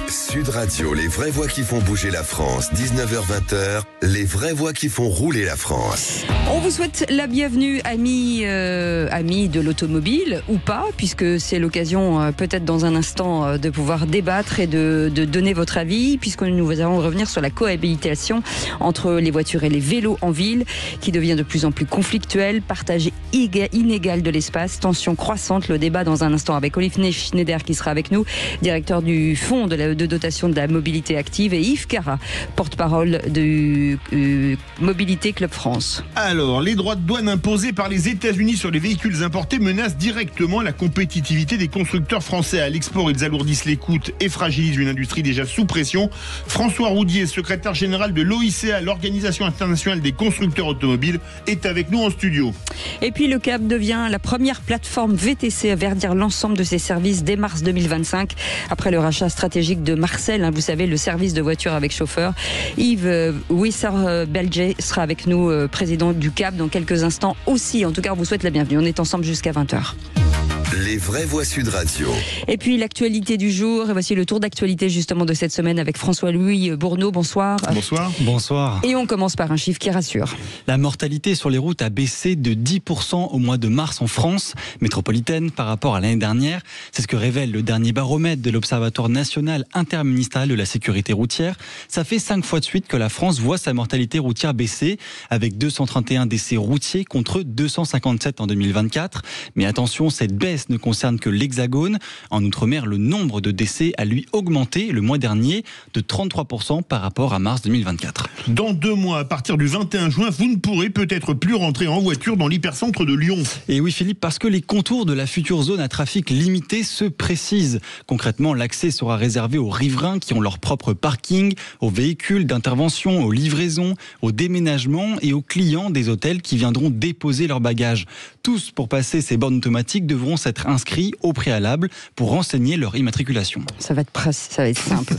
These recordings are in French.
Sud Radio, les vraies voix qui font bouger la France. 19h-20h, les vraies voix qui font rouler la France. On vous souhaite la bienvenue, amis de l'automobile, ou pas, puisque c'est l'occasion, peut-être dans un instant, de pouvoir débattre et de donner votre avis, puisque nous allons revenir sur la cohabitation entre les voitures et les vélos en ville, qui devient de plus en plus conflictuelle, partage inégal de l'espace, tension croissante. Le débat dans un instant avec Olivier Schneider, qui sera avec nous, directeur du fonds de dotation de la mobilité active, et Yves Cara, porte-parole du Mobilité Club France. Alors, les droits de douane imposés par les États-Unis sur les véhicules importés menacent directement la compétitivité des constructeurs français. À l'export, ils alourdissent les coûts et fragilisent une industrie déjà sous pression. François Roudier, secrétaire général de l'OICA, l'Organisation internationale des constructeurs automobiles, est avec nous en studio. Et puis le CAB devient la première plateforme VTC à verdir l'ensemble de ses services dès mars 2025, après le rachat stratégique de Marcel, vous savez, le service de voiture avec chauffeur. Yves Wisser-Belger sera avec nous, président du CAB, dans quelques instants aussi. En tout cas, on vous souhaite la bienvenue. On est ensemble jusqu'à 20h. Les vraies voix Sud Radio. Et puis l'actualité du jour, et voici le tour d'actualité justement de cette semaine avec François-Louis Bourneau. Bonsoir. Bonsoir. Bonsoir. Et on commence par un chiffre qui rassure. La mortalité sur les routes a baissé de 10% au mois de mars en France métropolitaine par rapport à l'année dernière. C'est ce que révèle le dernier baromètre de l'Observatoire national interministériel de la sécurité routière. Ça fait 5 fois de suite que la France voit sa mortalité routière baisser, avec 231 décès routiers contre 257 en 2024. Mais attention, cette baisse ne concerne que l'Hexagone. En Outre-mer, le nombre de décès a lui augmenté le mois dernier de 33% par rapport à mars 2024. Dans 2 mois, à partir du 21 juin, vous ne pourrez peut-être plus rentrer en voiture dans l'hypercentre de Lyon. Et oui Philippe, parce que les contours de la future zone à trafic limité se précisent. Concrètement, l'accès sera réservé aux riverains qui ont leur propre parking, aux véhicules d'intervention, aux livraisons, aux déménagements et aux clients des hôtels qui viendront déposer leurs bagages. Tous, pour passer ces bornes automatiques, devront s'être inscrits au préalable pour renseigner leur immatriculation. Ça va être simple.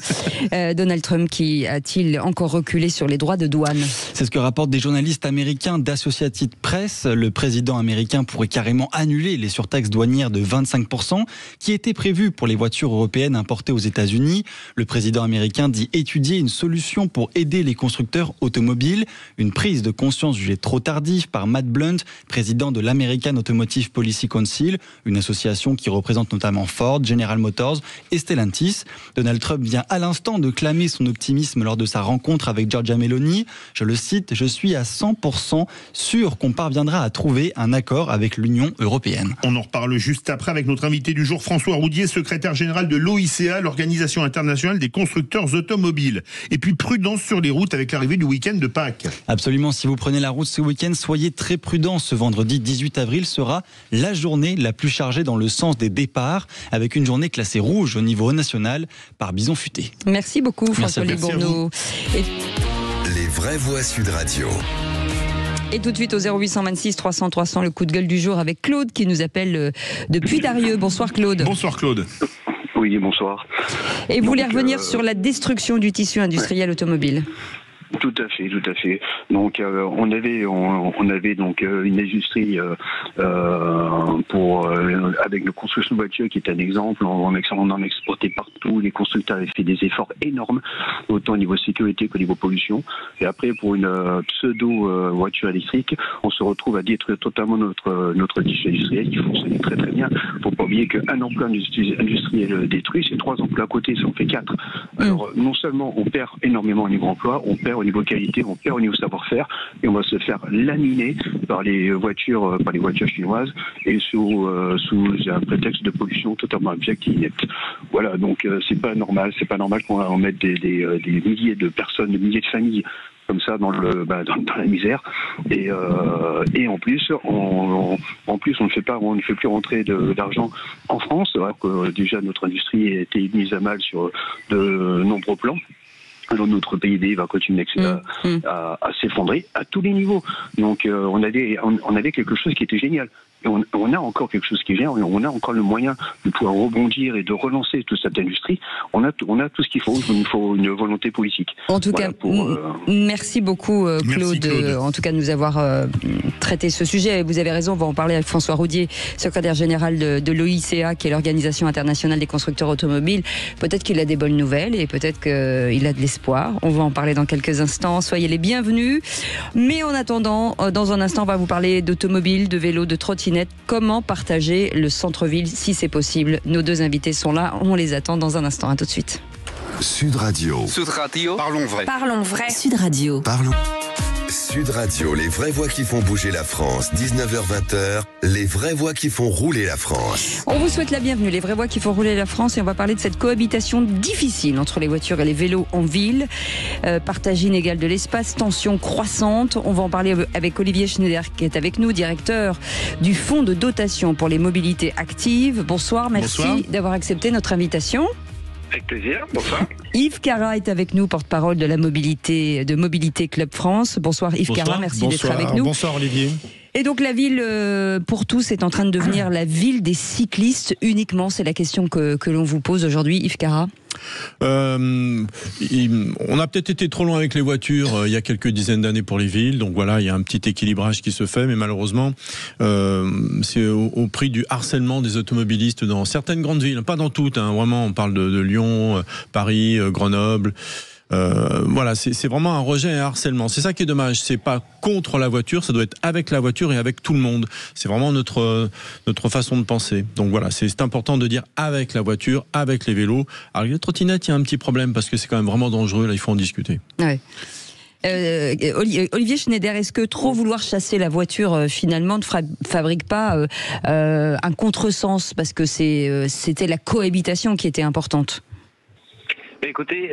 Donald Trump a-t-il encore reculé sur les droits de douane ? C'est ce que rapportent des journalistes américains d'Associated Press. Le président américain pourrait carrément annuler les surtaxes douanières de 25% qui étaient prévues pour les voitures européennes importées aux États-Unis. Le président américain dit étudier une solution pour aider les constructeurs automobiles. Une prise de conscience jugée trop tardive par Matt Blunt, président de l'American Automotive Policy Council, une association qui représente notamment Ford, General Motors et Stellantis. Donald Trump vient à l'instant de clamer son optimisme lors de sa rencontre avec Giorgia Meloni. Je le cite, « Je suis à 100% sûr qu'on parviendra à trouver un accord avec l'Union européenne ». On en reparle juste après avec notre invité du jour, François Roudier, secrétaire général de l'OICA, l'Organisation internationale des constructeurs automobiles. Et puis prudence sur les routes avec l'arrivée du week-end de Pâques. Absolument, si vous prenez la route ce week-end, soyez très prudents. Ce vendredi 18 avril sera la journée la plus chargée dans le sens des départs, avec une journée classée rouge au niveau national par Bison Futé. Merci beaucoup François-Louis Bourneau. Les vraies voix Sud Radio. Et tout de suite au 0826 300 300, le coup de gueule du jour avec Claude qui nous appelle depuis Darieux. Bonsoir Claude. Bonsoir Claude. Oui, bonsoir. Et vous voulez revenir sur la destruction du tissu industriel automobile ? Tout à fait, tout à fait. Donc on avait donc une industrie avec la construction de voitures qui est un exemple. On en exportait partout. Les constructeurs avaient fait des efforts énormes, autant au niveau sécurité qu'au niveau pollution. Et après, pour une pseudo voiture électrique, on se retrouve à détruire totalement notre tissu industriel qui fonctionnait très très bien. Faut pas oublier qu'un emploi industriel détruit, c'est 3 emplois à côté, ça en fait 4. Alors non seulement on perd énormément au niveau emploi, on perd au niveau qualité, on perd au niveau savoir-faire, et on va se faire laminer par les voitures chinoises, et sous un prétexte de pollution totalement abjecte et inepte. Voilà, donc c'est pas normal qu'on mette des milliers de personnes, des milliers de familles comme ça dans la misère, et en plus on ne fait plus rentrer d'argent en France, alors que déjà notre industrie a été mise à mal sur de nombreux plans. Alors notre PIB va continuer à s'effondrer à tous les niveaux. Donc on avait quelque chose qui était génial. on a encore quelque chose qui vient, on a encore le moyen de pouvoir rebondir et de relancer toute cette industrie. On a tout ce qu'il faut. Il faut une volonté politique. En tout cas, merci beaucoup Claude, merci Claude, en tout cas de nous avoir traité ce sujet. Vous avez raison, on va en parler avec François Roudier, secrétaire général de l'OICA, qui est l'Organisation internationale des constructeurs automobiles. Peut-être qu'il a des bonnes nouvelles et peut-être qu'il a de l'espoir. On va en parler dans quelques instants. Soyez les bienvenus. Mais en attendant, dans un instant, on va vous parler d'automobile, de vélo, de trottinette. Comment partager le centre-ville si c'est possible. Nos deux invités sont là. On les attend dans un instant. À tout de suite. Sud Radio. Sud Radio. Parlons vrai. Parlons vrai. Sud Radio. Parlons. Sud Radio, les vraies voix qui font bouger la France. 19h-20h, les vraies voix qui font rouler la France. On vous souhaite la bienvenue, les vraies voix qui font rouler la France, et on va parler de cette cohabitation difficile entre les voitures et les vélos en ville. Partage inégal de l'espace, tension croissante. On va en parler avec Olivier Schneider qui est avec nous, directeur du Fonds de dotation pour les mobilités actives. Bonsoir, merci d'avoir accepté notre invitation. Avec plaisir, bonsoir. Yves Cara est avec nous, porte-parole de la mobilité, de Mobilité Club France. Bonsoir Yves Cara, merci d'être avec nous. Bonsoir Olivier. Et donc la ville pour tous est en train de devenir la ville des cyclistes uniquement. C'est la question que l'on vous pose aujourd'hui, Yves Cara. On a peut-être été trop loin avec les voitures il y a quelques dizaines d'années pour les villes, donc voilà, il y a un petit équilibrage qui se fait, mais malheureusement c'est au prix du harcèlement des automobilistes dans certaines grandes villes, pas dans toutes, hein, vraiment on parle de Lyon, Paris, Grenoble. Voilà, c'est vraiment un rejet et un harcèlement. C'est ça qui est dommage. C'est pas contre la voiture, ça doit être avec la voiture et avec tout le monde. C'est vraiment notre façon de penser. Donc voilà, c'est important de dire avec la voiture, avec les vélos. Alors les trottinettes, il y a un petit problème parce que c'est quand même vraiment dangereux. Là, il faut en discuter. Ouais. Olivier Schneider, est-ce que trop vouloir chasser la voiture finalement ne fabrique pas un contresens parce que c'était la cohabitation qui était importante? Écoutez,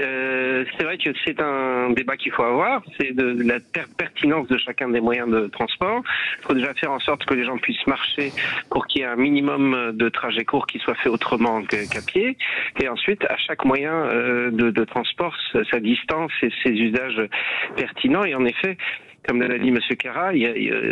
c'est vrai que c'est un débat qu'il faut avoir, c'est de la pertinence de chacun des moyens de transport. Il faut déjà faire en sorte que les gens puissent marcher pour qu'il y ait un minimum de trajets courts qui soit fait autrement qu'à pied. Et ensuite, à chaque moyen de transport, sa distance et ses usages pertinents. Et en effet, comme l'a dit M. Cara,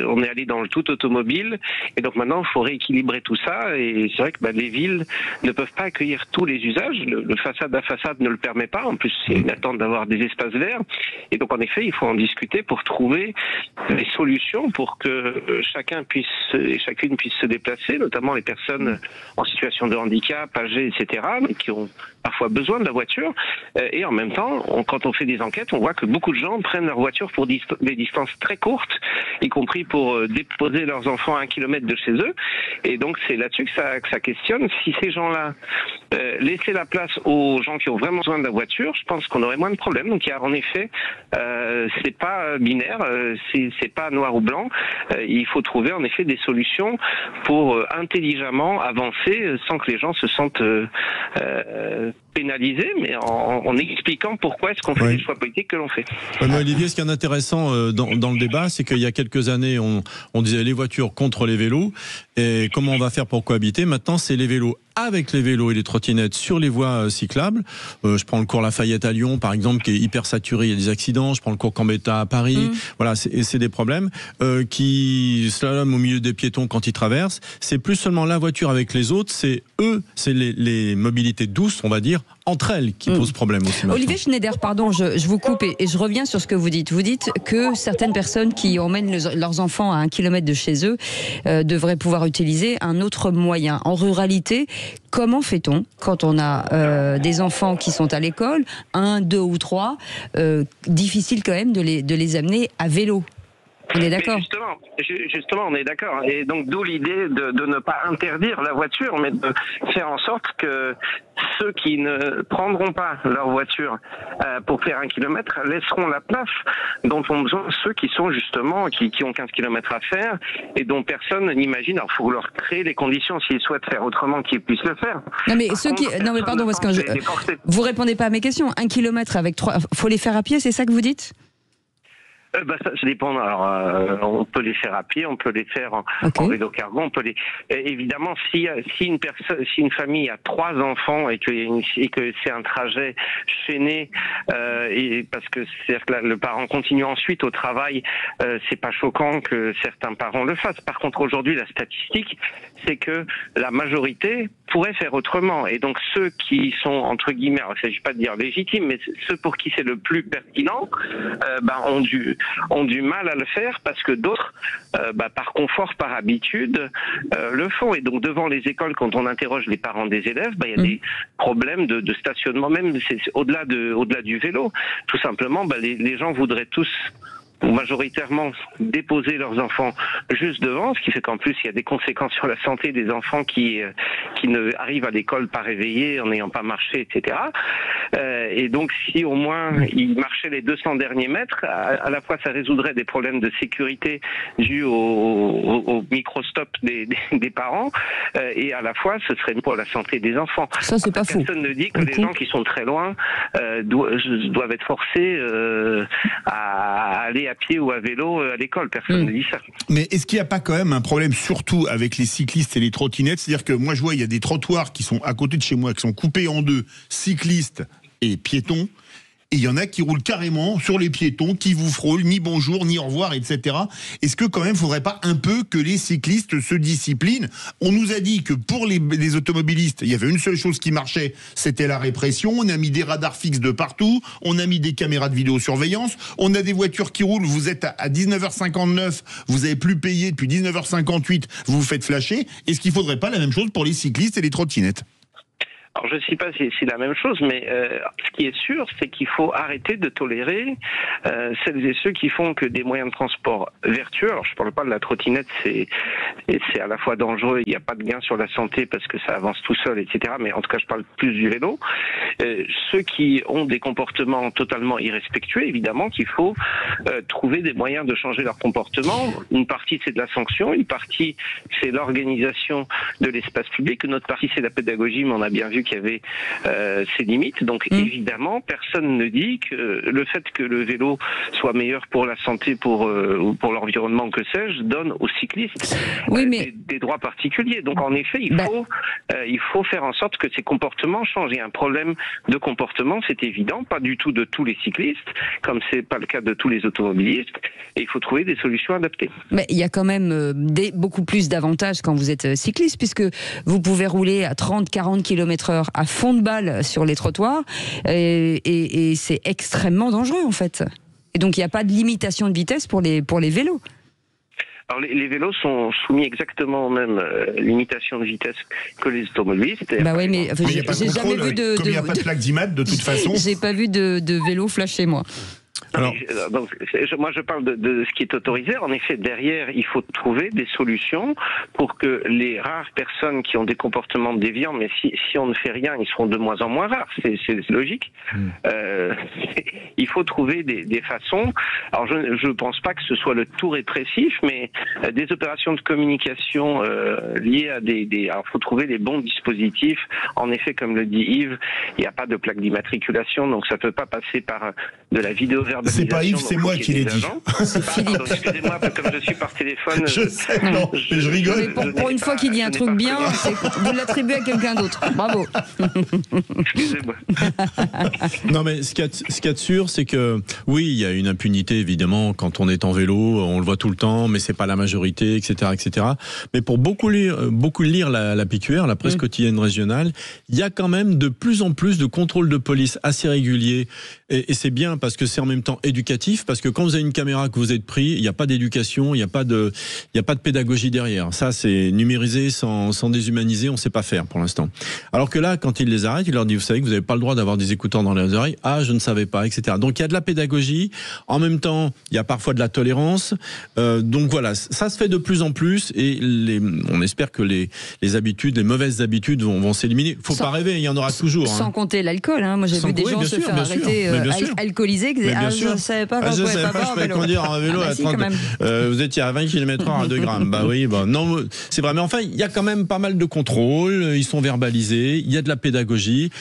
on est allé dans le tout automobile et donc maintenant il faut rééquilibrer tout ça et c'est vrai que les villes ne peuvent pas accueillir tous les usages, le façade à façade ne le permet pas, en plus c'est une attente d'avoir des espaces verts et donc en effet il faut en discuter pour trouver des solutions pour que chacun puisse et chacune puisse se déplacer, notamment les personnes en situation de handicap, âgées, etc., mais qui ont parfois besoin de la voiture et en même temps, quand on fait des enquêtes, on voit que beaucoup de gens prennent leur voiture pour des distances très courtes, y compris pour déposer leurs enfants à 1 kilomètre de chez eux. Et donc c'est là-dessus que ça questionne. Si ces gens-là laissaient la place aux gens qui ont vraiment besoin de la voiture, je pense qu'on aurait moins de problèmes. Donc il y a en effet, c'est pas binaire, c'est pas noir ou blanc. Il faut trouver en effet des solutions pour intelligemment avancer sans que les gens se sentent pénalisés, mais en expliquant pourquoi est-ce qu'on fait les choix politiques que l'on fait. Mais Olivier, ce qui est intéressant dans le débat, c'est qu'il y a quelques années, on disait les voitures contre les vélos, et comment on va faire pour cohabiter. Maintenant, c'est les vélos avec les vélos et les trottinettes sur les voies cyclables. Je prends le cours Lafayette à Lyon, par exemple, qui est hyper saturé, il y a des accidents. Je prends le cours Gambetta à Paris. Voilà, c'est des problèmes qui slaloment au milieu des piétons quand ils traversent. C'est plus seulement la voiture avec les autres, c'est les mobilités douces, on va dire, entre elles qui posent problème aussi. Olivier Schneider, pardon, je vous coupe et je reviens sur ce que vous dites. Vous dites que certaines personnes qui emmènent leurs enfants à 1 kilomètre de chez eux devraient pouvoir utiliser un autre moyen. En ruralité, comment fait-on quand on a des enfants qui sont à l'école, 1, 2 ou 3, difficile quand même de les amener à vélo? On est d'accord. Justement, on est d'accord. Et donc, d'où l'idée de ne pas interdire la voiture, mais de faire en sorte que ceux qui ne prendront pas leur voiture pour faire 1 kilomètre laisseront la place dont ont besoin ceux qui sont justement, qui ont 15 kilomètres à faire et dont personne n'imagine. Alors, il faut leur créer les conditions s'ils souhaitent faire autrement qu'ils puissent le faire. Non, mais non, mais pardon, parce que vous répondez pas à mes questions. 1 kilomètre avec 3, faut les faire à pied, c'est ça que vous dites? Ça dépend. Alors, on peut les faire à pied, on peut les faire en vélo cargo, on peut les. Évidemment, si une famille a 3 enfants et que c'est un trajet chaîné, et parce que c'est-à-dire que le parent continue ensuite au travail, c'est pas choquant que certains parents le fassent. Par contre, aujourd'hui, la statistique, c'est que la majorité pourrait faire autrement. Et donc, ceux qui sont, entre guillemets, alors, il ne s'agit pas de dire légitimes, mais ceux pour qui c'est le plus pertinent, ont du mal à le faire parce que d'autres, par confort, par habitude, le font. Et donc, devant les écoles, quand on interroge les parents des élèves, il y a des problèmes de stationnement, même c'est au-delà du vélo. Tout simplement, les gens voudraient tous majoritairement déposer leurs enfants juste devant, ce qui fait qu'en plus il y a des conséquences sur la santé des enfants qui ne arrivent à l'école pas réveillés, en n'ayant pas marché, etc. Et donc si au moins ils marchaient les 200 derniers mètres, à la fois ça résoudrait des problèmes de sécurité dus au micro-stop des parents, et à la fois ce serait pour la santé des enfants. Ça c'est pas faux. Personne ne dit que les gens qui sont très loin doivent être forcés à aller à pied ou à vélo à l'école. Personne ne dit ça. Mais est-ce qu'il n'y a pas quand même un problème, surtout avec les cyclistes et les trottinettes? C'est-à-dire que moi je vois, il y a des trottoirs qui sont à côté de chez moi, qui sont coupés en deux, cyclistes et piétons. Et il y en a qui roulent carrément sur les piétons, qui vous frôlent, ni bonjour, ni au revoir, etc. Est-ce que quand même, il ne faudrait pas un peu que les cyclistes se disciplinent? On nous a dit que pour les automobilistes, il y avait une seule chose qui marchait, c'était la répression. On a mis des radars fixes de partout, on a mis des caméras de vidéosurveillance, on a des voitures qui roulent, vous êtes à 19h59, vous n'avez plus payé depuis 19h58, vous vous faites flasher. Est-ce qu'il ne faudrait pas la même chose pour les cyclistes et les trottinettes? Alors je ne sais pas si c'est la même chose, mais ce qui est sûr, c'est qu'il faut arrêter de tolérer celles et ceux qui font que des moyens de transport vertueux, alors je ne parle pas de la trottinette, c'est à la fois dangereux, il n'y a pas de gain sur la santé parce que ça avance tout seul, etc. Mais en tout cas, je parle plus du vélo. Ceux qui ont des comportements totalement irrespectueux, évidemment qu'il faut trouver des moyens de changer leur comportement. Une partie, c'est de la sanction, une partie, c'est l'organisation de l'espace public, une autre partie, c'est la pédagogie, mais on a bien vu qu'il y avait ses limites. Donc évidemment, personne ne dit que le fait que le vélo soit meilleur pour la santé, pour l'environnement, que sais-je, donne aux cyclistes des droits particuliers. Donc en effet, il faut faire en sorte que ces comportements changent. Il y a un problème de comportement, c'est évident, pas du tout de tous les cyclistes, comme c'est pas le cas de tous les automobilistes, et il faut trouver des solutions adaptées. Mais il y a quand même beaucoup plus d'avantages quand vous êtes cycliste, puisque vous pouvez rouler à 30-40 km/h à fond de balle sur les trottoirs, et c'est extrêmement dangereux en fait. Et donc il n'y a pas de limitation de vitesse pour les vélos. Alors les vélos sont soumis exactement aux mêmes limitations de vitesse que les automobilistes. Oui, mais j'ai jamais vu de... Comme il n'y a pas de plaque d'IMAT de toute façon. J'ai pas vu de vélo flasher moi. Alors, moi je parle de ce qui est autorisé. En effet, derrière, il faut trouver des solutions pour que les rares personnes qui ont des comportements déviants, mais si on ne fait rien, ils seront de moins en moins rares, c'est logique. Il faut trouver des façons. Alors je ne pense pas que ce soit le tout répressif, mais des opérations de communication liées à alors il faut trouver les bons dispositifs. En effet, comme le dit Yves, il n'y a pas de plaque d'immatriculation, donc ça ne peut pas passer par de la vidéo. C'est pas Yves, c'est moi qui l'ai dit. C'est Philippe. Excusez-moi, comme je suis par téléphone. Je sais, non, je rigole. Mais pour une fois qu'il dit un truc bien, vous l'attribuez à quelqu'un d'autre. Bravo. Excusez-moi. Non, mais ce qu'il y a de sûr, c'est que oui, il y a une impunité évidemment quand on est en vélo, on le voit tout le temps, mais c'est pas la majorité, etc., etc. Mais pour beaucoup lire la PQR, la presse quotidienne régionale, il y a quand même de plus en plus de contrôles de police assez réguliers, et c'est bien parce que c'est en même temps éducatif, parce que quand vous avez une caméra, que vous êtes pris, il n'y a pas d'éducation, il n'y a pas de pédagogie derrière. Ça, c'est numérisé sans déshumaniser, on ne sait pas faire pour l'instant. Alors que là, quand ils les arrêtent, ils leur disent, vous savez que vous n'avez pas le droit d'avoir des écouteurs dans les oreilles. Ah, je ne savais pas, etc. Donc il y a de la pédagogie. En même temps, il y a parfois de la tolérance. Donc voilà, ça se fait de plus en plus, et on espère que les habitudes, les mauvaises habitudes vont s'éliminer. Il ne faut pas rêver, il y en aura toujours. Sans compter l'alcool. Moi, j'ai vu des gens se faire arrêter alcoolisés. Je ne savais pas qu'on ne pouvait pas boire je peux conduire en vélo à 30. Vous étiez à 20 km/h à 2 grammes. Bah oui, non, c'est vrai. Mais enfin, il y a quand même pas mal de contrôles. Ils sont verbalisés. Il y a de la pédagogie.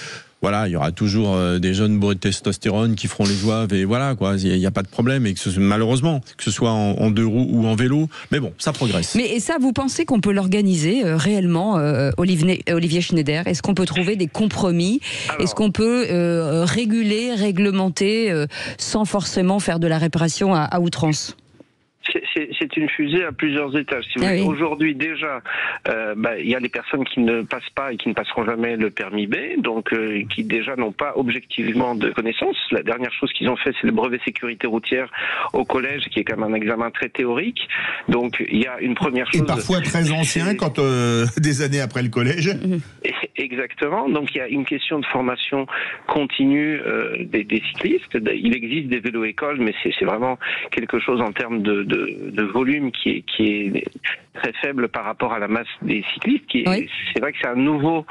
voilà, il y aura toujours des jeunes bourrés de testostérone qui feront les zouaves et voilà quoi, il n'y a pas de problème et malheureusement que ce soit en 2 roues ou en vélo, mais bon, ça progresse. Mais et ça, vous pensez qu'on peut l'organiser réellement, Olivier Schneider? Est-ce qu'on peut trouver des compromis? Est-ce qu'on peut réguler, réglementer sans forcément faire de la répression à outrance? C'est une fusée à plusieurs étages. Si vous voulez. Aujourd'hui déjà, il y a les personnes qui ne passent pas et qui ne passeront jamais le permis B, donc qui déjà n'ont pas objectivement de connaissances. La dernière chose qu'ils ont fait, c'est le brevet sécurité routière au collège, qui est quand même un examen très théorique. Donc il y a une première chose. Et parfois très ancien, quand des années après le collège. Exactement. Donc il y a une question de formation continue des cyclistes. Il existe des vélos-écoles, mais c'est vraiment quelque chose en termes de volume qui est très faible par rapport à la masse des cyclistes. C'est vrai que c'est un nouveau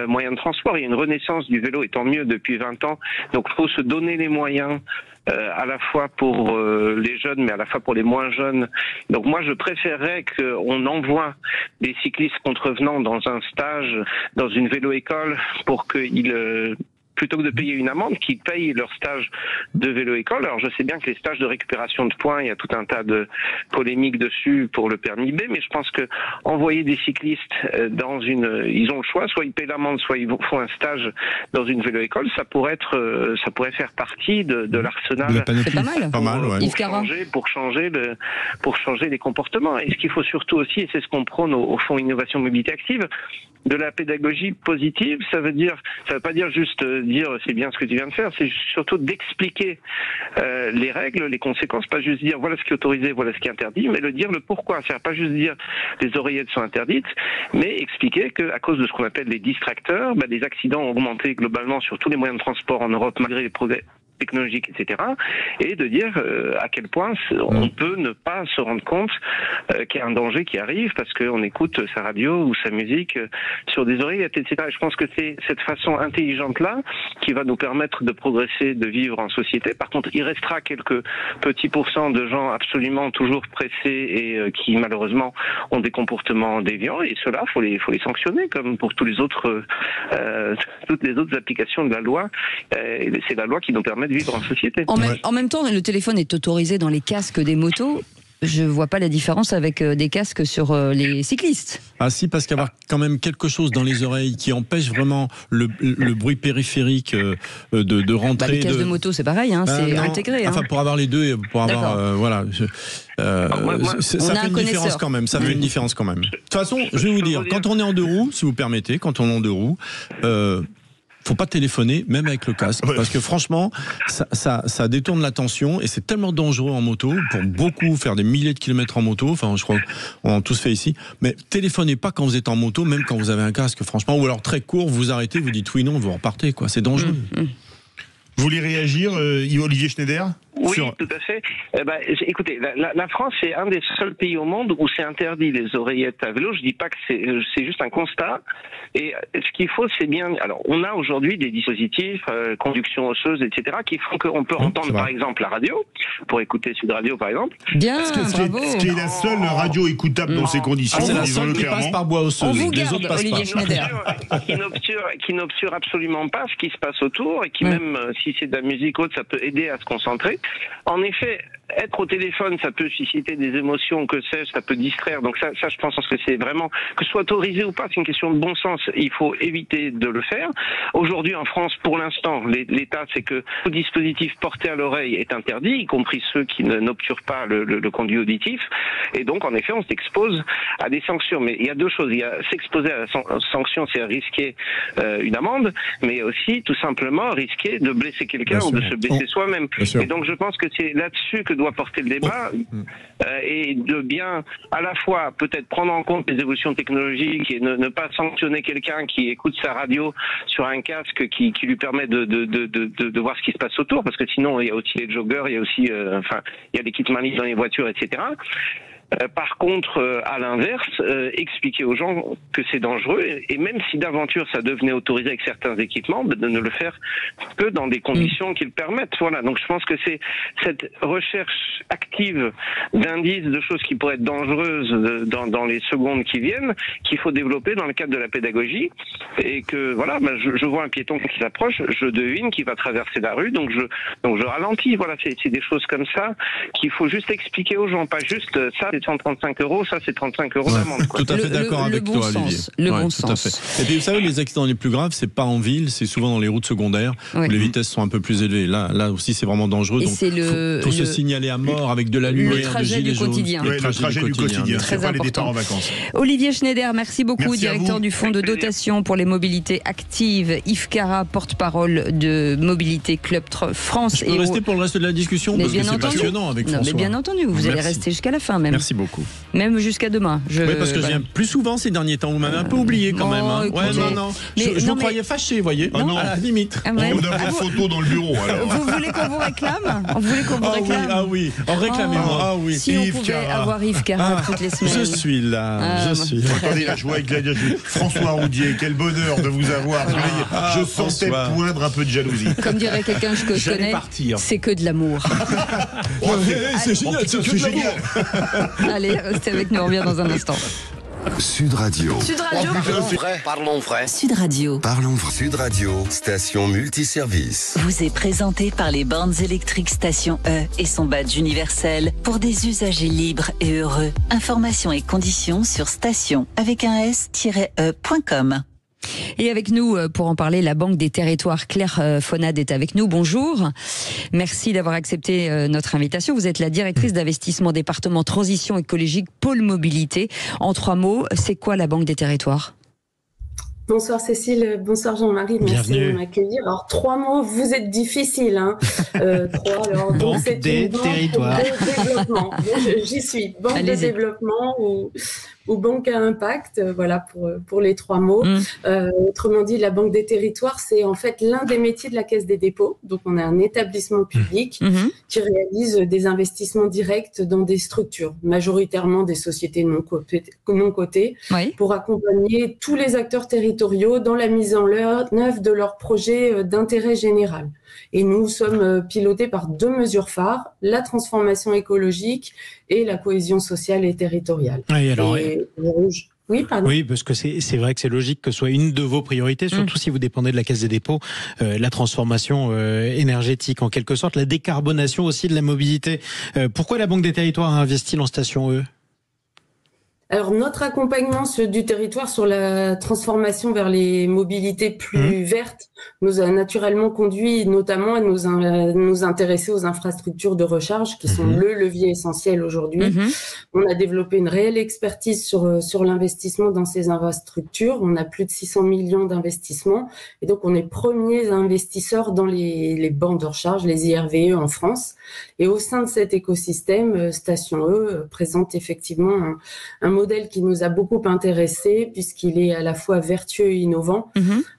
moyen de transport. Il y a une renaissance du vélo, et tant mieux, depuis 20 ans. Donc il faut se donner les moyens à la fois pour les jeunes, mais à la fois pour les moins jeunes. Donc moi, je préférerais qu'on envoie des cyclistes contrevenants dans un stage, dans une vélo-école, pour qu'ils plutôt que de payer une amende, qui payent leur stage de vélo-école. Alors je sais bien que les stages de récupération de points, il y a tout un tas de polémiques dessus pour le permis B, mais je pense que envoyer des cyclistes ils ont le choix, soit ils payent l'amende, soit ils font un stage dans une vélo-école, ça pourrait faire partie de l'arsenal. C'est pas mal. Ouais. Pour changer les comportements. Et ce qu'il faut surtout aussi, et c'est ce qu'on prône au Fonds Innovation Mobilité Active, de la pédagogie positive. Ça veut pas dire juste dire c'est bien ce que tu viens de faire, c'est surtout d'expliquer les règles, les conséquences, pas juste dire voilà ce qui est autorisé, voilà ce qui est interdit, mais dire le pourquoi. C'est pas juste dire les oreillettes sont interdites, mais expliquer qu'à cause de ce qu'on appelle les distracteurs, les accidents ont augmenté globalement sur tous les moyens de transport en Europe malgré les progrès technologiques, etc. Et de dire à quel point on peut ne pas se rendre compte qu'il y a un danger qui arrive parce qu'on écoute sa radio ou sa musique sur des oreillettes, etc. Et je pense que c'est cette façon intelligente-là qui va nous permettre de progresser, de vivre en société. Par contre, il restera quelques petits pourcents de gens absolument toujours pressés et qui malheureusement ont des comportements déviants, et ceux-là, faut les sanctionner comme pour toutes les autres applications de la loi. C'est la loi qui nous permet de vivre en société. En même temps, le téléphone est autorisé dans les casques des motos. Je vois pas la différence avec des casques sur les cyclistes. Ah si, parce qu'il y a quand même quelque chose dans les oreilles qui empêche vraiment le bruit périphérique de rentrer. Les casques de moto, c'est pareil, c'est intégré. Enfin, pour avoir les deux, pour avoir voilà. Ça fait une différence quand même. Ça fait une différence quand même. De toute façon, je vais vous dire, quand on est en 2 roues, si vous permettez, faut pas téléphoner, même avec le casque, parce que franchement, ça détourne l'attention et c'est tellement dangereux en moto, pour beaucoup faire des milliers de kilomètres en moto, enfin je crois qu'on a tous fait ici, mais téléphonez pas quand vous êtes en moto, même quand vous avez un casque, franchement, ou alors très court, vous arrêtez, vous dites oui, non, vous repartez, quoi, c'est dangereux. Vous voulez réagir, Olivier Schneider? Oui, tout à fait. Écoutez, la France est un des seuls pays au monde où c'est interdit les oreillettes à vélo. Je dis pas que c'est juste un constat. Et ce qu'il faut, c'est bien. Alors, on a aujourd'hui des dispositifs, conduction osseuse, etc., qui font qu'on peut entendre, par exemple, la radio, pour écouter Sud Radio, par exemple. Bien, bravo. Ce qui est la seule radio écoutable dans ces conditions. C'est la seule qui passe par bois osseuse. On vous les garde, autres passent Olivier pas. Schneider. Qui n'obture absolument pas ce qui se passe autour, et qui même, si c'est de la musique haute, ça peut aider à se concentrer. En effet, être au téléphone, ça peut susciter des émotions, que sais-je, ça peut distraire. Donc ça, je pense que c'est vraiment, que ce soit autorisé ou pas, c'est une question de bon sens. Il faut éviter de le faire. Aujourd'hui, en France, pour l'instant, l'état, c'est que tout dispositif porté à l'oreille est interdit, y compris ceux qui n'obturent pas le conduit auditif. Et donc, en effet, on s'expose à des sanctions. Mais il y a 2 choses. Il y a s'exposer à la sanction, c'est risquer une amende, mais aussi, tout simplement, risquer de blesser quelqu'un ou de se blesser soi-même. Et donc, je pense que c'est là-dessus que doit porter le débat, et de bien à la fois peut-être prendre en compte les évolutions technologiques et ne pas sanctionner quelqu'un qui écoute sa radio sur un casque qui lui permet de voir ce qui se passe autour, parce que sinon il y a aussi les joggers, il y a aussi il y a les kits main libre dans les voitures, etc. Par contre, à l'inverse, expliquer aux gens que c'est dangereux, et même si d'aventure ça devenait autorisé avec certains équipements, de ne le faire que dans des conditions qui le permettent. Voilà. Donc je pense que c'est cette recherche active d'indices de choses qui pourraient être dangereuses dans les secondes qui viennent qu'il faut développer dans le cadre de la pédagogie, et que voilà, je vois un piéton qui s'approche, je devine qu'il va traverser la rue, donc je ralentis. Voilà, c'est des choses comme ça qu'il faut juste expliquer aux gens, pas juste ça c'est 135 €, ça c'est 35 € d'amende. Tout à fait d'accord avec toi, Olivier. Le bon tout à sens. fait. Et puis vous savez, les accidents les plus graves, c'est pas en ville, c'est souvent dans les routes secondaires où les vitesses sont un peu plus élevées. Là aussi, c'est vraiment dangereux. Et donc, c'est faut se signaler à mort avec de la lumière, le trajet du quotidien. Le trajet du quotidien, c'est pas les départs en vacances. Olivier Schneider, merci beaucoup, Merci directeur du Fonds de dotation pour les mobilités actives. Yves Cara, porte-parole de Mobilité Club France. Je peux rester pour le reste de la discussion parce que c'est passionnant avec François. Mais bien entendu, vous allez rester jusqu'à la fin même. Merci beaucoup. Même jusqu'à demain. Oui, parce que je viens plus souvent ces derniers temps. Vous m'avez un peu oublié quand même. Hein. Je vous croyais fâché, vous voyez. Non. À la limite. On a vos photos dans le bureau. Alors. Vous voulez qu'on vous réclame? Vous voulez qu'on vous réclame? Ah oui, réclamez-moi. Ah oui, si Yves on pouvait Cara. avoir Yves Cara toutes les semaines. Je suis là. Attendez, là, je vois avec François Roudier, quel bonheur de vous avoir. Je sentais poindre un peu de jalousie. Comme dirait quelqu'un que je connais, c'est que de l'amour. C'est génial, c'est génial. Allez, restez avec nous, on revient dans un instant. Sud Radio. Parlons vrai. Sud Radio Parlons vrai. Sud Radio, station multiservice. vous est présenté par les bornes électriques Station E et son badge universel pour des usagers libres et heureux. Informations et conditions sur station avec un s-e.com. Et avec nous, pour en parler, la Banque des Territoires, Claire Fonade est avec nous. Bonjour. Merci d'avoir accepté notre invitation. Vous êtes la directrice d'investissement département transition écologique pôle mobilité. En 3 mots, c'est quoi la Banque des Territoires ? Bonsoir Cécile, bonsoir Jean-Marie, merci de m'accueillir. Alors 3 mots, vous êtes difficile, hein. 3, alors donc c'est une banque de développement. J'y suis, banque de développement ou banque à impact, voilà pour les 3 mots. Autrement dit, la Banque des Territoires, c'est en fait l'un des métiers de la Caisse des dépôts. Donc on a un établissement public qui réalise des investissements directs dans des structures, majoritairement des sociétés non cotées, pour accompagner tous les acteurs territoriaux dans la mise en œuvre de leurs projets d'intérêt général. Et nous sommes pilotés par 2 mesures phares, la transformation écologique et la cohésion sociale et territoriale. Oui, pardon. Oui, parce que c'est vrai que c'est logique que ce soit une de vos priorités, surtout si vous dépendez de la Caisse des dépôts, la transformation énergétique en quelque sorte, la décarbonation aussi de la mobilité. Pourquoi la Banque des Territoires a investi dans Station E ? Alors, notre accompagnement du territoire sur la transformation vers les mobilités plus vertes nous a naturellement conduit notamment à nous intéresser aux infrastructures de recharge qui sont le levier essentiel aujourd'hui. On a développé une réelle expertise sur l'investissement dans ces infrastructures. On a plus de 600 millions d'investissements et donc on est premiers investisseurs dans les bornes de recharge, les IRVE en France. Et au sein de cet écosystème, Station E présente effectivement un modèle qui nous a beaucoup intéressés puisqu'il est à la fois vertueux et innovant.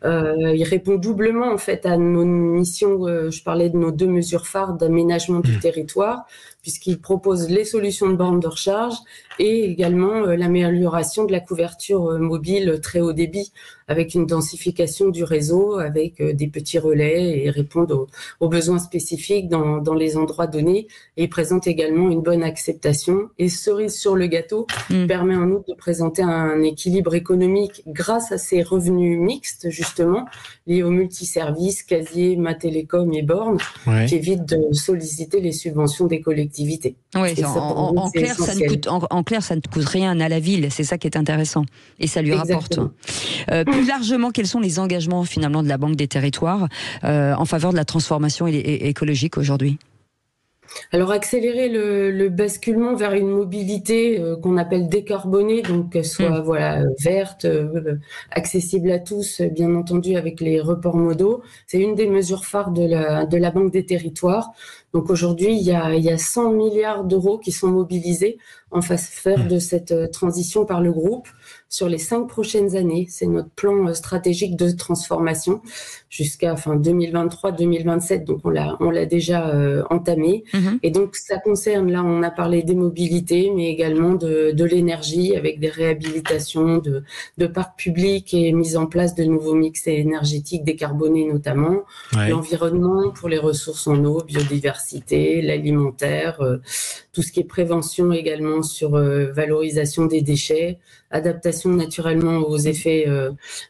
Il répond doublement en fait à nos missions. Je parlais de nos 2 mesures phares d'aménagement du territoire, puisqu'il propose les solutions de bornes de recharge et également l'amélioration de la couverture mobile très haut débit avec une densification du réseau, avec des petits relais et répondre aux besoins spécifiques dans les endroits donnés. Et il présente également une bonne acceptation. Et cerise sur le gâteau, permet en outre de présenter un équilibre économique grâce à ses revenus mixtes, justement, liés aux multiservices, casiers, télécom et bornes, qui évitent de solliciter les subventions des collectivités. Oui, en clair, ça ne coûte rien à la ville, c'est ça qui est intéressant. Et ça lui rapporte. Plus largement, quels sont les engagements finalement de la Banque des Territoires en faveur de la transformation écologique aujourd'hui ? Alors accélérer le basculement vers une mobilité qu'on appelle décarbonée, donc qu'elle soit verte, accessible à tous, bien entendu avec les reports modaux, c'est une des mesures phares de la Banque des Territoires. Donc aujourd'hui, il y a 100 milliards d'euros qui sont mobilisés en faveur de cette transition par le groupe sur les 5 prochaines années. C'est notre plan stratégique de transformation jusqu'à 2023-2027. Donc, on l'a déjà entamé. Et donc, ça concerne, là, on a parlé des mobilités, mais également de l'énergie avec des réhabilitations de parcs publics et mise en place de nouveaux mix énergétiques décarbonés notamment. L'environnement pour les ressources en eau, biodiversité, l'alimentaire, tout ce qui est prévention également sur valorisation des déchets, adaptation naturellement aux effets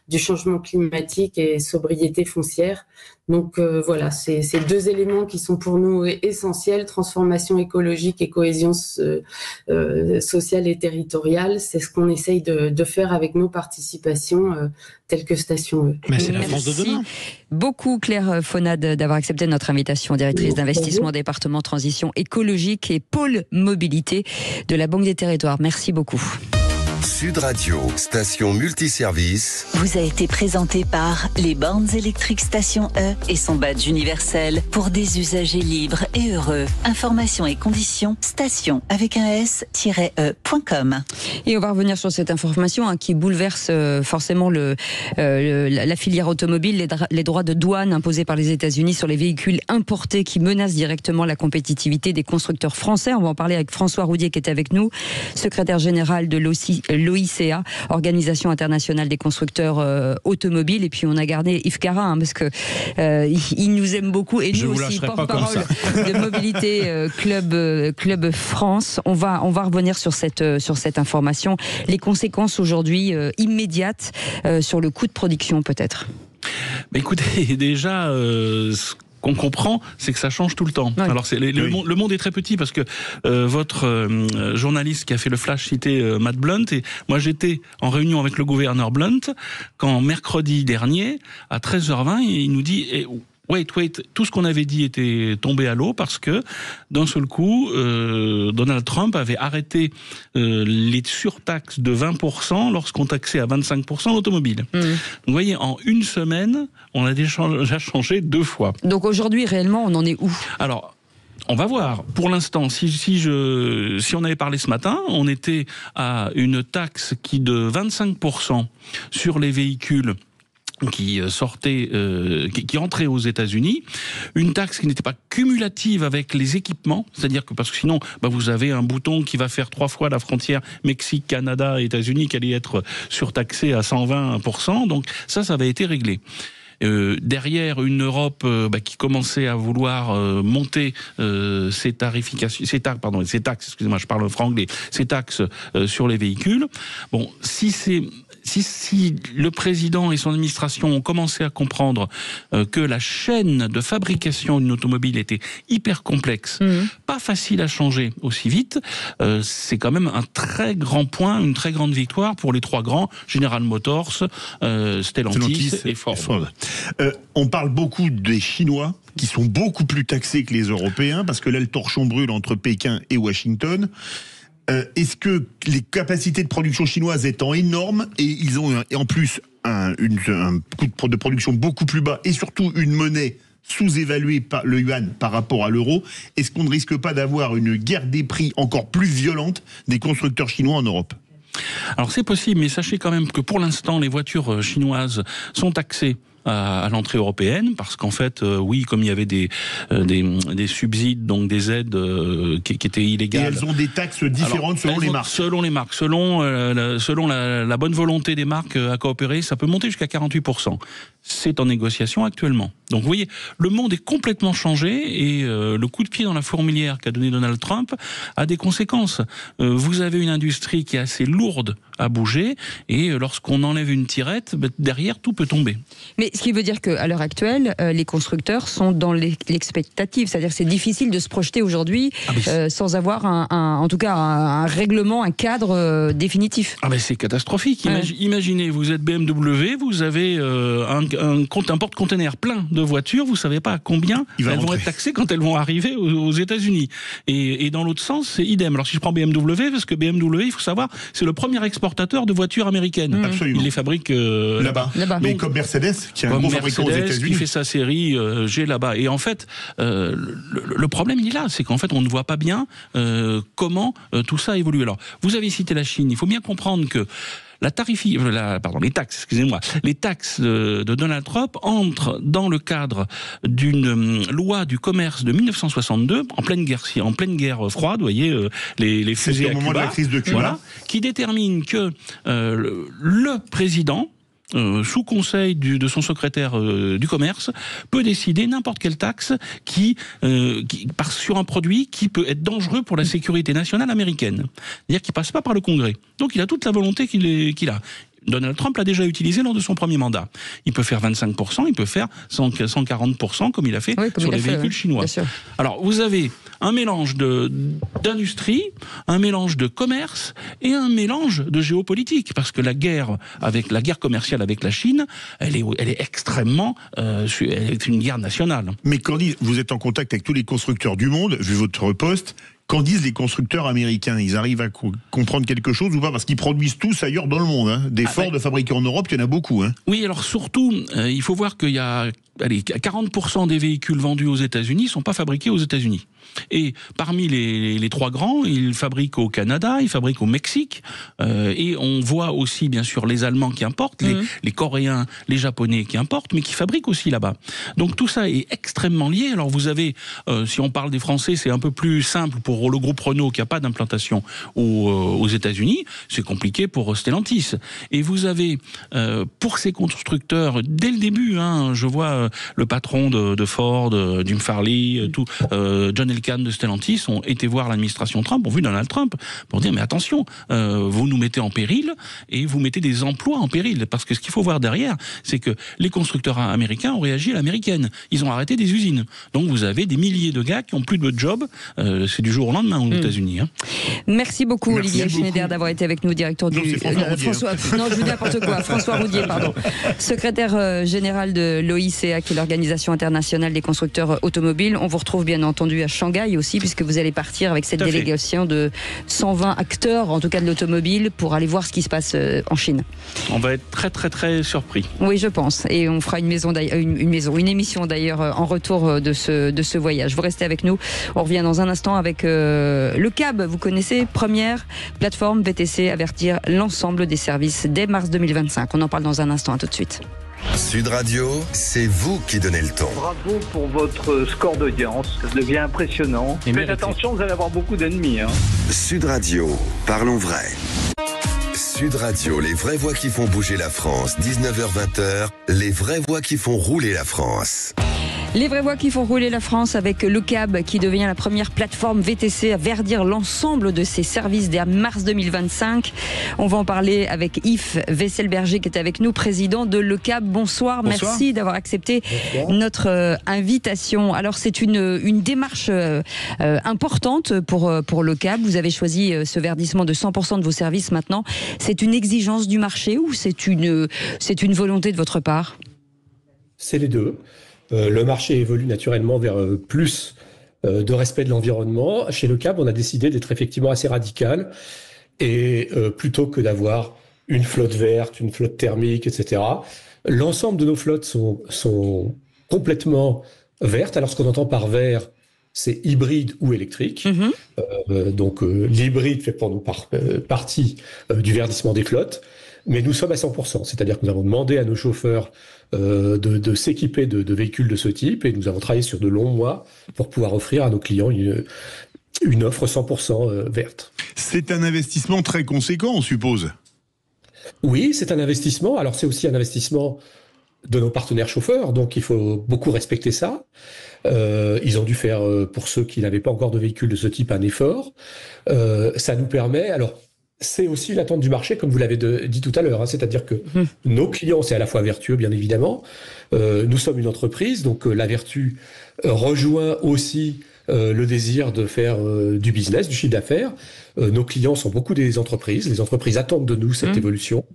du changement climatique et sobriété foncière. Donc voilà, c'est ces 2 éléments qui sont pour nous essentiels, transformation écologique et cohésion sociale et territoriale. C'est ce qu'on essaye de faire avec nos participations telles que Station E. Mais c'est la France de demain. Beaucoup Claire Faunade d'avoir accepté notre invitation, directrice d'investissement département transition écologique et pôle mobilité de la Banque des Territoires. Merci beaucoup. Sud Radio, station multiservice. Vous a été présenté par les bornes électriques Station E et son badge universel pour des usagers libres et heureux. Informations et conditions, station avec un s-e.com. Et on va revenir sur cette information qui bouleverse forcément la filière automobile, les droits de douane imposés par les États-Unis sur les véhicules importés qui menacent directement la compétitivité des constructeurs français. On va en parler avec François Roudier qui est avec nous, secrétaire général de l'OICA, Organisation internationale des constructeurs automobiles. Et puis on a gardé Yves Carin parce que il nous aime beaucoup et nous aussi, porte-parole de Mobilité Club France. On va revenir sur cette information, les conséquences aujourd'hui immédiates sur le coût de production peut-être. Mais écoutez, déjà qu'on comprend, c'est que ça change tout le temps. Oui. Alors le monde est très petit parce que votre journaliste qui a fait le flash citait Matt Blunt, et moi j'étais en réunion avec le gouverneur Blunt quand mercredi dernier à 13h20 il nous dit wait, tout ce qu'on avait dit était tombé à l'eau parce que d'un seul coup, Donald Trump avait arrêté les surtaxes de 20% lorsqu'on taxait à 25% l'automobile. Donc vous voyez, en une semaine, on a déjà changé 2 fois. Donc aujourd'hui, réellement, on en est où ? Alors, on va voir. Pour l'instant, si on avait parlé ce matin, on était à une taxe de 25% sur les véhicules qui entraient aux États-Unis, une taxe qui n'était pas cumulative avec les équipements, c'est-à-dire que parce que sinon vous avez un bouton qui va faire 3 fois la frontière Mexique, Canada, États-Unis qui allait être surtaxé à 120%, donc ça avait été réglé. Derrière une Europe qui commençait à vouloir monter ces taxes, excusez-moi, je parle franglais, ces taxes sur les véhicules. Bon, si le président et son administration ont commencé à comprendre que la chaîne de fabrication d'une automobile était hyper complexe, pas facile à changer aussi vite, c'est quand même un très grand point, une très grande victoire pour les 3 grands, General Motors, Stellantis et Ford. On parle beaucoup des Chinois qui sont beaucoup plus taxés que les Européens parce que là le torchon brûle entre Pékin et Washington. Est-ce que les capacités de production chinoises étant énormes et ils ont en plus un coût de production beaucoup plus bas et surtout une monnaie sous-évaluée par le yuan par rapport à l'euro, est-ce qu'on ne risque pas d'avoir une guerre des prix encore plus violente des constructeurs chinois en Europe ? Alors c'est possible, mais sachez quand même que pour l'instant les voitures chinoises sont taxées à l'entrée européenne, parce qu'en fait, oui, comme il y avait des subsides, donc des aides qui étaient illégales. Et elles ont des taxes différentes selon les marques. Selon les marques, selon la bonne volonté des marques à coopérer, ça peut monter jusqu'à 48%. C'est en négociation actuellement. Donc vous voyez, le monde est complètement changé et le coup de pied dans la fourmilière qu'a donné Donald Trump a des conséquences. Vous avez une industrie qui est assez lourde à bouger et lorsqu'on enlève une tirette, derrière tout peut tomber. Mais ce qui veut dire qu'à l'heure actuelle, les constructeurs sont dans l'expectative, c'est-à-dire que c'est difficile de se projeter aujourd'hui sans avoir en tout cas un règlement, un cadre définitif. Ah ben c'est catastrophique. Imaginez, vous êtes BMW, vous avez un porte-container plein de voitures, vous savez pas à combien elles vont être taxées quand elles vont arriver aux États-Unis. Et dans l'autre sens, c'est idem. Alors si je prends BMW, parce que BMW, il faut savoir, c'est le premier exportateur de voitures américaines. Absolument. Il les fabrique là-bas. Mais comme Mercedes, qui est un gros fabricant aux États-Unis, qui fait sa série G là-bas. Et en fait, le problème il est là, c'est qu'en fait on ne voit pas bien comment tout ça évolue. Alors, vous avez cité la Chine. Il faut bien comprendre que les taxes, excusez-moi, les taxes de Donald Trump entrent dans le cadre d'une loi du commerce de 1962, en pleine guerre froide, vous voyez, les fusées à Cuba, au moment de la crise de Cuba, voilà, qui détermine que le président, sous conseil de son secrétaire du commerce, peut décider n'importe quelle taxe qui sur un produit qui peut être dangereux pour la sécurité nationale américaine. C'est-à-dire qu'il passe pas par le Congrès. Donc il a toute la volonté qu'il a. Donald Trump l'a déjà utilisé lors de son premier mandat. Il peut faire 25%, il peut faire 140%, comme il a fait sur les véhicules chinois. Alors, vous avez un mélange d'industrie, un mélange de commerce et un mélange de géopolitique, parce que la guerre commerciale avec la Chine, elle est extrêmement, elle est une guerre nationale. Mais Candice, vous êtes en contact avec tous les constructeurs du monde, vu votre poste. Qu'en disent les constructeurs américains? Ils arrivent à comprendre quelque chose ou pas? Parce qu'ils produisent tous ailleurs dans le monde. Hein. Des Ford de fabriqués en Europe, il y en a beaucoup. Hein. Oui, alors surtout, il faut voir qu'il y a 40% des véhicules vendus aux États-Unis ne sont pas fabriqués aux États-Unis. Et parmi les trois grands, ils fabriquent au Canada, ils fabriquent au Mexique, et on voit aussi bien sûr les Allemands qui importent, les Coréens, les Japonais qui importent, mais qui fabriquent aussi là-bas. Donc tout ça est extrêmement lié. Alors vous avez, si on parle des Français, c'est un peu plus simple pour le groupe Renault qui n'a pas d'implantation aux États-Unis. C'est compliqué pour Stellantis. Et vous avez, pour ces constructeurs, dès le début, hein, je vois le patron de Ford, Jim Farley, John Elkann de Stellantis ont été voir l'administration Trump, ont vu Donald Trump, pour dire mais attention, vous nous mettez en péril et vous mettez des emplois en péril. Parce que ce qu'il faut voir derrière, c'est que les constructeurs américains ont réagi à l'américaine. Ils ont arrêté des usines. Donc vous avez des milliers de gars qui n'ont plus de job. C'est du jour au lendemain aux États-Unis. Hein. Merci beaucoup Olivier Schneider d'avoir été avec nous, directeur du... François je vous dis n'importe quoi, François Roudier, pardon. Secrétaire général de l'OICA, qui est l'Organisation internationale des constructeurs automobiles. On vous retrouve bien entendu à Shanghai aussi, puisque vous allez partir avec cette délégation de 120 acteurs, en tout cas de l'automobile, pour aller voir ce qui se passe en Chine. On va être très très très surpris. Oui, je pense. Et on fera une émission d'ailleurs en retour de ce voyage. Vous restez avec nous. On revient dans un instant avec le CAB. Vous connaissez, première plateforme VTC à verdir l'ensemble des services dès mars 2025. On en parle dans un instant. À tout de suite. Sud Radio, c'est vous qui donnez le ton. Bravo pour votre score d'audience, ça devient impressionnant. Faites attention, vous allez avoir beaucoup d'ennemis. Hein. Sud Radio, parlons vrai. Sud Radio, les vraies voix qui font bouger la France, 19h-20h, les vraies voix qui font rouler la France. Les vraies voix qui font rouler la France avec le CAB qui devient la première plateforme VTC à verdir l'ensemble de ses services dès mars 2025. On va en parler avec Yves Wesselberger qui est avec nous, président de le CAB. Bonsoir. Merci d'avoir accepté notre invitation. Alors c'est une démarche importante pour le CAB. Vous avez choisi ce verdissement de 100% de vos services maintenant. C'est une exigence du marché ou c'est une volonté de votre part? C'est les deux. Le marché évolue naturellement vers plus de respect de l'environnement. Chez le CAB, on a décidé d'être effectivement assez radical et plutôt que d'avoir une flotte verte, une flotte thermique, etc., l'ensemble de nos flottes sont complètement vertes. Alors ce qu'on entend par vert, c'est hybride ou électrique. Donc l'hybride fait pour nous partie du verdissement des flottes. Mais nous sommes à 100%, c'est-à-dire que nous avons demandé à nos chauffeurs de s'équiper de véhicules de ce type et nous avons travaillé sur de longs mois pour pouvoir offrir à nos clients une offre 100% verte. C'est un investissement très conséquent, on suppose. Oui, c'est un investissement. Alors c'est aussi un investissement de nos partenaires chauffeurs, donc il faut beaucoup respecter ça. Ils ont dû faire, pour ceux qui n'avaient pas encore de véhicules de ce type, un effort. Ça nous permet... Alors, c'est aussi l'attente du marché, comme vous l'avez dit tout à l'heure. Hein, c'est-à-dire que nos clients, c'est à la fois vertueux, bien évidemment. Nous sommes une entreprise, donc la vertu rejoint aussi le désir de faire du business, du chiffre d'affaires. Nos clients sont beaucoup des entreprises. Les entreprises attendent de nous cette évolution.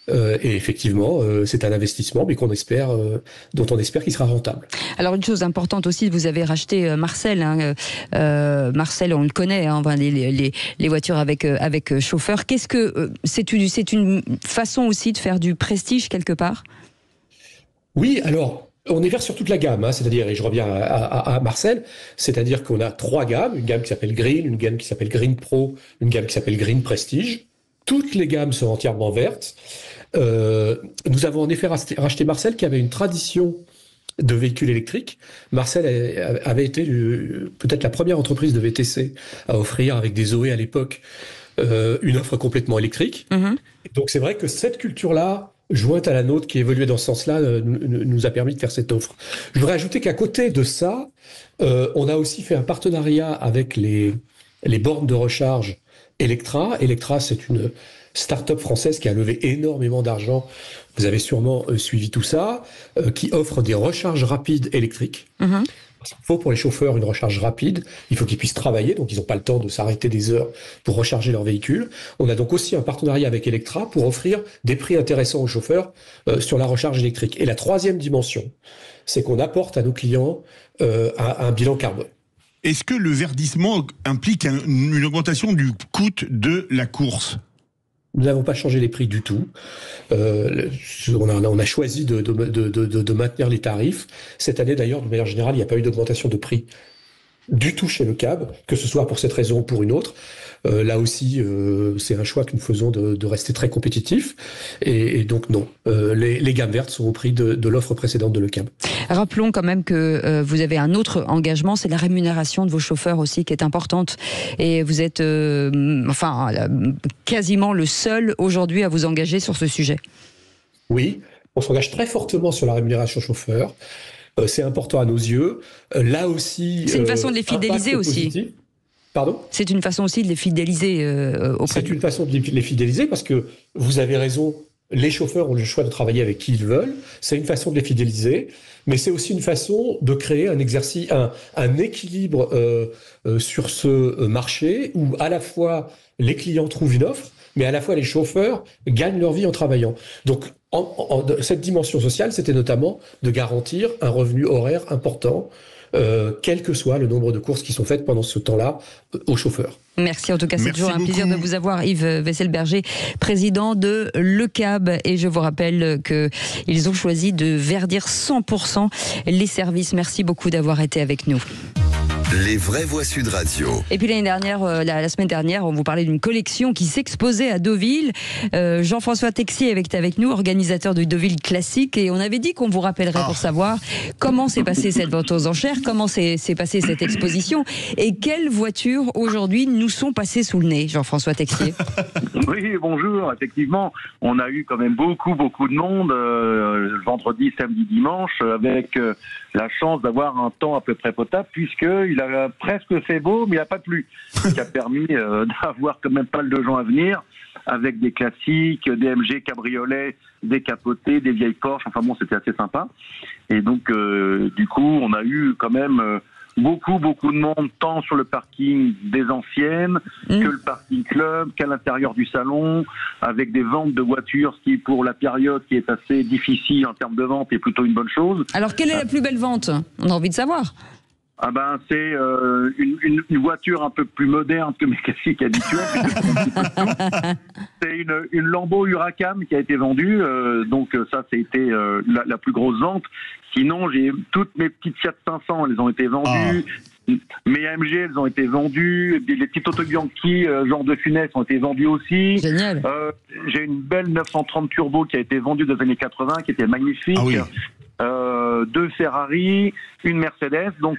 Et effectivement, c'est un investissement, mais dont on espère qu'il sera rentable. Alors une chose importante aussi, vous avez racheté Marcel. Marcel, on le connaît, hein, les voitures avec chauffeur. Qu'est-ce que c'est une façon aussi de faire du prestige quelque part? Oui, alors. On est vert sur toute la gamme, hein, c'est-à-dire, et je reviens à Marcel, c'est-à-dire qu'on a 3 gammes, une gamme qui s'appelle Green, une gamme qui s'appelle Green Pro, une gamme qui s'appelle Green Prestige. toutes les gammes sont entièrement vertes. Nous avons en effet racheté Marcel, qui avait une tradition de véhicules électriques. Marcel avait été peut-être la première entreprise de VTC à offrir, avec des Zoé à l'époque, une offre complètement électrique. Donc c'est vrai que cette culture-là, jointe à la nôtre, qui évoluait dans ce sens-là, nous a permis de faire cette offre. Je voudrais ajouter qu'à côté de ça, on a aussi fait un partenariat avec les bornes de recharge Electra. Electra, c'est une start-up française qui a levé énormément d'argent. Vous avez sûrement suivi tout ça, qui offre des recharges rapides électriques. Parce qu'il faut pour les chauffeurs une recharge rapide. Il faut qu'ils puissent travailler, donc ils n'ont pas le temps de s'arrêter des heures pour recharger leur véhicule. On a donc aussi un partenariat avec Electra pour offrir des prix intéressants aux chauffeurs sur la recharge électrique. Et la troisième dimension, c'est qu'on apporte à nos clients un bilan carbone. Est-ce que le verdissement implique une augmentation du coût de la course ? Nous n'avons pas changé les prix du tout. On a choisi de maintenir les tarifs. Cette année, d'ailleurs, de manière générale, il n'y a pas eu d'augmentation de prix du tout chez Le Cab, que ce soit pour cette raison ou pour une autre. Là aussi, c'est un choix que nous faisons de rester très compétitifs. Et donc, non. Les gammes vertes sont au prix de l'offre précédente de Le Cab. Rappelons quand même que vous avez un autre engagement, c'est la rémunération de vos chauffeurs aussi, qui est importante. Et vous êtes quasiment le seul aujourd'hui à vous engager sur ce sujet. Oui, on s'engage très fortement sur la rémunération chauffeur. C'est important à nos yeux. Là aussi... C'est une façon de les fidéliser aussi. Positif. Pardon ? C'est une façon aussi de les fidéliser auprès. C'est une façon de les fidéliser parce que vous avez raison, les chauffeurs ont le choix de travailler avec qui ils veulent. C'est une façon de les fidéliser, mais c'est aussi une façon de créer un exercice, un équilibre sur ce marché où à la fois les clients trouvent une offre, mais à la fois les chauffeurs gagnent leur vie en travaillant. Donc cette dimension sociale, c'était notamment de garantir un revenu horaire important, quel que soit le nombre de courses qui sont faites pendant ce temps-là aux chauffeurs. Merci, en tout cas c'est toujours un plaisir de vous avoir, Yves Wesselberger, président de Le Cab, et je vous rappelle qu'ils ont choisi de verdir 100% les services. Merci beaucoup d'avoir été avec nous. Les vraies voix Sud Radio. Et puis l'année dernière, la semaine dernière, on vous parlait d'une collection qui s'exposait à Deauville. Jean-François Texier était avec nous, organisateur du Deauville Classique, et on avait dit qu'on vous rappellerait pour savoir comment s'est passée cette vente aux enchères, comment s'est passée cette exposition, et quelles voitures aujourd'hui nous sont passées sous le nez, Jean-François Texier. Oui, bonjour. Effectivement, on a eu quand même beaucoup de monde vendredi, samedi, dimanche, avec la chance d'avoir un temps à peu près potable, puisqu'il a presque fait beau, mais il n'a pas plu. Ce qui a permis d'avoir quand même pas mal de gens à venir, avec des classiques, des MG cabriolets, décapotés, des vieilles Porsche. Enfin bon, c'était assez sympa. Et donc, du coup, on a eu quand même beaucoup de monde, tant sur le parking des anciennes que le parking club, qu'à l'intérieur du salon, avec des ventes de voitures, ce qui, pour la période qui est assez difficile en termes de vente, est plutôt une bonne chose. Alors, quelle est la plus belle vente ? On a envie de savoir. Ah ben, c'est une voiture un peu plus moderne que mes classiques habituels. C'est une Lambo Huracan qui a été vendue, donc ça, c'était la plus grosse vente. Sinon, j'ai toutes mes petites Fiat 500, elles ont été vendues. Mes AMG, elles ont été vendues. Les petites Auto Bianchi, genre de Funès, ont été vendues aussi. Génial. J'ai une belle 930 Turbo qui a été vendue dans les années 80, qui était magnifique. Ah oui. 2 Ferrari, une Mercedes. Donc,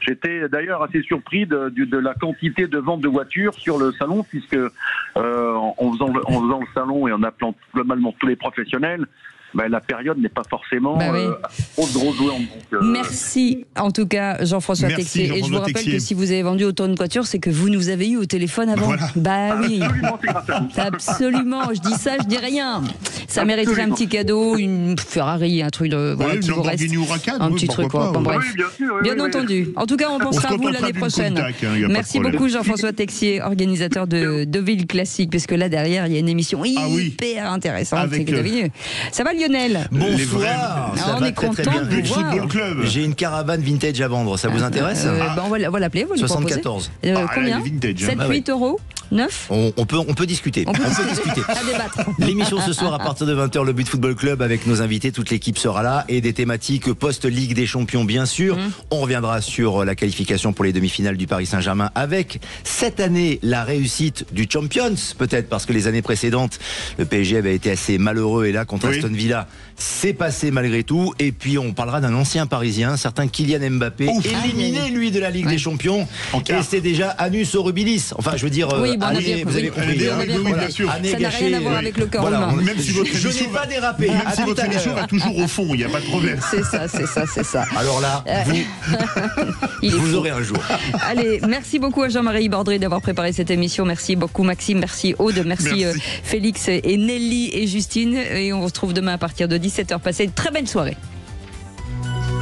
j'étais d'ailleurs assez surpris de la quantité de ventes de voitures sur le salon, puisque en faisant le salon et en appelant globalement tous les professionnels, la période n'est pas forcément trop jouante. Merci en tout cas Jean-François Texier. Et je vous rappelle que si vous avez vendu autant de voitures, c'est que vous nous avez eu au téléphone avant. Voilà. Oui. Absolument, c'est grâce à vous. Absolument, je dis ça, je dis rien. Ça mériterait un petit cadeau, une Ferrari, un truc de qui vous reste. Un petit truc. Bon, bref. Oui, bien sûr, bien entendu. En tout cas, on pensera à vous l'année prochaine. Merci beaucoup Jean-François Texier, organisateur de Deauville Classique, puisque là derrière il y a une émission hyper intéressante. Ça va Lionel? Bonsoir. On est content de vous voir. J'ai une caravane vintage à vendre. Ça vous intéresse? On va l'appeler. 74. Combien? 7-8 euros? 9 on peut discuter. On peut discuter. À débattre. L'émission ce soir à partir de 20h, le But Football Club avec nos invités, toute l'équipe sera là et des thématiques post-Ligue des Champions bien sûr. On reviendra sur la qualification pour les demi-finales du Paris Saint-Germain avec cette année la réussite du Champions, peut-être parce que les années précédentes le PSG avait été assez malheureux et là contre Aston Villa c'est passé malgré tout. Et puis on parlera d'un ancien Parisien, un certain Kylian Mbappé, éliminé lui de la Ligue des Champions et c'est déjà Anus Horribilis. Enfin je veux dire, vous avez compris. Bien sûr. Ça n'a rien à voir avec le corps humain. Même si votre je n'ai pas dérapé. Même si votre émission va toujours au fond, il n'y a pas de problème. C'est ça. Alors là, vous aurez un jour. Allez, merci beaucoup à Jean-Marie Bordry d'avoir préparé cette émission. Merci beaucoup Maxime, merci Aude, merci. Félix et Nelly et Justine. Et on se retrouve demain à partir de 17h. Passez une très belle soirée.